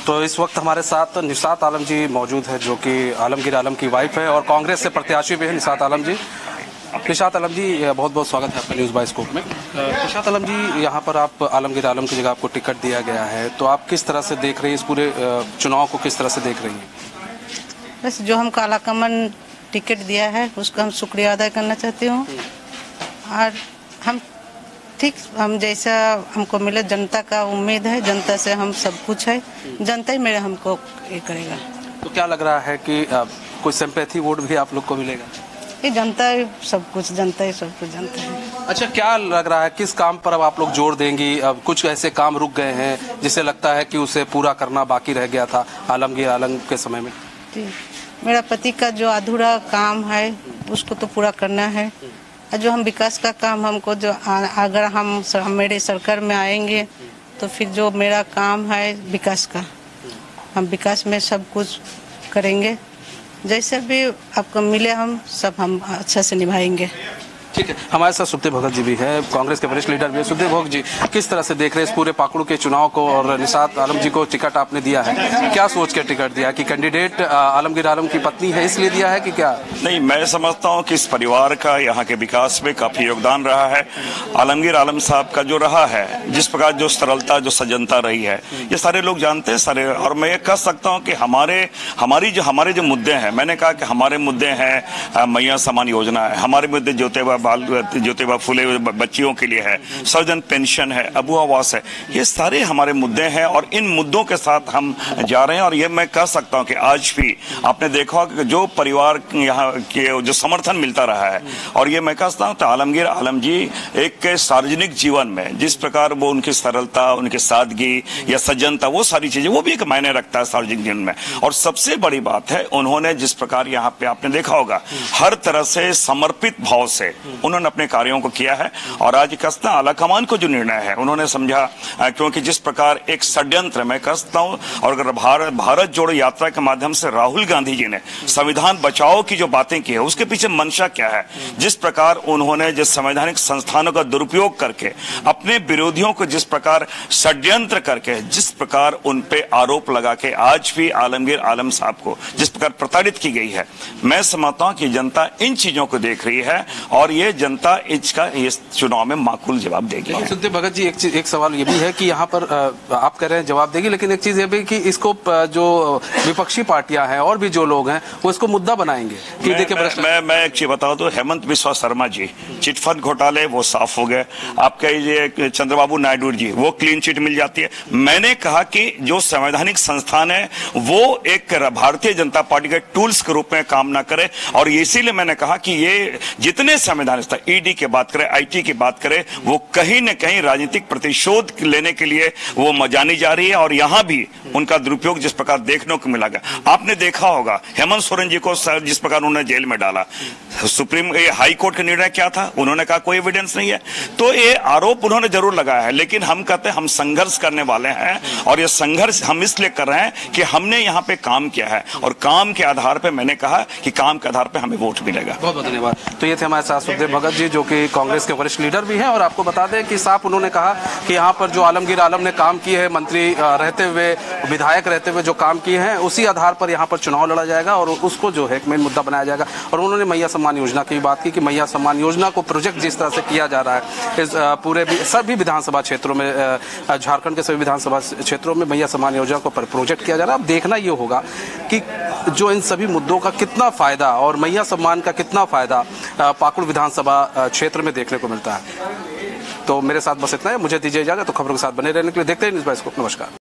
तो इस वक्त हमारे साथ निशात आलम जी मौजूद है, जो कि आलमगीर आलम की वाइफ है और कांग्रेस से प्रत्याशी भी है निशात आलम जी। निशात आलम जी, बहुत बहुत स्वागत है आपका न्यूज़ बाइस्कोप में। निशात आलम जी, यहाँ पर आप आलमगीर आलम की जगह आपको टिकट दिया गया है, तो आप किस तरह से देख रहे हैं इस पूरे चुनाव को, किस तरह से देख रही हैं? बस जो हमको आलाकमान टिकट दिया है उसका हम शुक्रिया अदा करना चाहती हूँ। और हम जैसा हमको मिले, जनता का उम्मीद है, जनता से हम सब कुछ है, जनता ही मेरे हमको ये करेगा। तो क्या लग रहा है कि कोई सिंपैथी वोट भी आप लोग को मिलेगा? ये जनता ही सब कुछ, जनता ही सब कुछ, जनता है। अच्छा, क्या लग रहा है किस काम पर अब आप लोग जोर देंगी? अब कुछ ऐसे काम रुक गए हैं जिसे लगता है कि उसे पूरा करना बाकी रह गया था आलमगीर आलम के समय में? जी, मेरा पति का जो अधूरा काम है उसको तो पूरा करना है। जो हम विकास का काम हमको जो अगर हम मेरे सरकार में आएंगे तो फिर जो मेरा काम है विकास का, हम विकास में सब कुछ करेंगे। जैसे भी आपको मिले हम सब हम अच्छा से निभाएंगे। ठीक है, हमारे साथ सुखदेव भगत जी भी है, कांग्रेस के वरिष्ठ लीडर भी है। सुखदेव भगत जी, किस तरह से देख रहे हैं इस पूरे पाकुड़ के चुनाव को? और निशात आलम जी को टिकट आपने दिया है, क्या सोच के टिकट दिया? कि कैंडिडेट आलमगीर आलम की पत्नी है इसलिए दिया है कि क्या? नहीं, मैं समझता हूं कि इस परिवार का यहाँ के विकास में काफी योगदान रहा है। आलमगीर आलम साहब का जो रहा है, जिस प्रकार जो सरलता, जो सज्जनता रही है, ये सारे लोग जानते हैं सारे। और मैं ये कह सकता हूँ कि हमारे जो मुद्दे हैं, मैंने कहा कि हमारे मुद्दे हैं मैया समान योजना है, हमारे मुद्दे ज्योतिबा फुले बच्चियों के लिए है, सर्वजन पेंशन है, अबू आवास है, ये सारे हमारे मुद्दे हैं और इन मुद्दों के साथ हम जा रहे हैं। और ये मैं कह सकता हूं कि आज भी आपने देखा कि जो परिवार यहाँ के जो समर्थन मिलता रहा है, और ये मैं कहता हूं तो आलमगीर आलम जी एक सार्वजनिक जीवन में जिस प्रकार वो उनकी सरलता, उनकी सादगी या सज्जनता, वो सारी चीजें वो भी एक मायने रखता है सार्वजनिक जीवन में। और सबसे बड़ी बात है, उन्होंने जिस प्रकार यहाँ पे आपने देखा होगा हर तरह से समर्पित भाव से उन्होंने अपने कार्यों को किया है। और आज कसता आलाकमान को जो निर्णय है उन्होंने समझा, क्योंकि जिस प्रकार एक षड्यंत्र मैं कहता हूं, और अगर भारत जोड़ो यात्रा के माध्यम से राहुल गांधी जी ने संविधान बचाओ की जो बातें की है, उसके पीछे मंशा क्या है, जिस प्रकार उन्होंने जिस संवैधानिक संस्थानों का दुरुपयोग करके अपने विरोधियों को जिस प्रकार षड्यंत्र करके जिस प्रकार उन पे आरोप लगा के आज भी आलमगीर आलम साहब को जिस प्रकार प्रताड़ित की गई है, मैं समझता हूं कि जनता इन चीजों को देख रही है और ये जनता इसका इस चुनाव में माकूल जवाब देगी। सुखदेव भगत जी, एक सवाल ये भी है कि यहाँ पर आप कह रहे हैं जवाब देगी, लेकिन एक चीज ये भी कि इसको जो विपक्षी पार्टियां हैं और भी जो लोग हैं वो इसको मुद्दा बनाएंगे कि देखिए मैं एक चीज बताऊं तो हेमंत बिस्वा शर्मा जी चिटफंड घोटाले वो साफ हो गए, आपके ये चंद्रबाबू नायडू जी वो क्लीन चिट मिल जाती है। मैंने कहा कि जो संवैधानिक संस्थान है वो एक भारतीय जनता पार्टी के टूल्स के रूप में काम ना करे, और इसीलिए मैंने कहा कि ये जितने संवैधानिक ईडी की बात करें, आईटी की बात करें, वो कहीं न कहीं राजनीतिक प्रतिशोध लेने के लिए वो जानी जा रही है। और यहां भी उनका दुरुपयोग जिस प्रकार देखने को मिला गया, आपने देखा होगा हेमंत सोरेन जी को जिस प्रकार उन्होंने जेल में डाला, हाई कोर्ट का निर्णय क्या था, उन्होंने कहा कोई एविडेंस नहीं है। तो ये आरोप उन्होंने जरूर लगाया है, लेकिन हम कहते हैं हम संघर्ष करने वाले हैं, और ये संघर्ष हम इसलिए कर रहे हैं कि हमने यहाँ पे काम किया है, और काम के आधार पर मैंने कहा कि काम के आधार पर हमें वोट मिलेगा। बहुत बहुत धन्यवाद। तो ये थे हमारे साथ सुखदेव भगत जी, जो कि कांग्रेस के वरिष्ठ लीडर भी हैं। और आपको बता दें कि साफ उन्होंने कहा कि यहाँ पर जो आलमगीर आलम ने काम किए हैं, मंत्री रहते हुए, विधायक रहते हुए जो काम किए हैं, उसी आधार पर यहाँ पर चुनाव लड़ा जाएगा और उसको जो है एक मेन मुद्दा बनाया जाएगा। और उन्होंने मैया सम्मान योजना की बात की कि मैया सम्मान योजना को प्रोजेक्ट जिस तरह से किया जा रहा है इस पूरे सभी विधानसभा क्षेत्रों में, झारखंड के सभी विधानसभा क्षेत्रों में मैया सम्मान योजना को प्रोजेक्ट किया जा रहा है। अब देखना ये होगा कि जो इन सभी मुद्दों का कितना फायदा और मैया सम्मान का कितना फायदा पाकुड़ विधानसभा क्षेत्र में देखने को मिलता है। तो मेरे साथ बस इतना है, मुझे दीजिए इजाजत। तो खबरों के साथ बने रहने के लिए देखते हैं न्यूज़ बाइस्कोप। नमस्कार।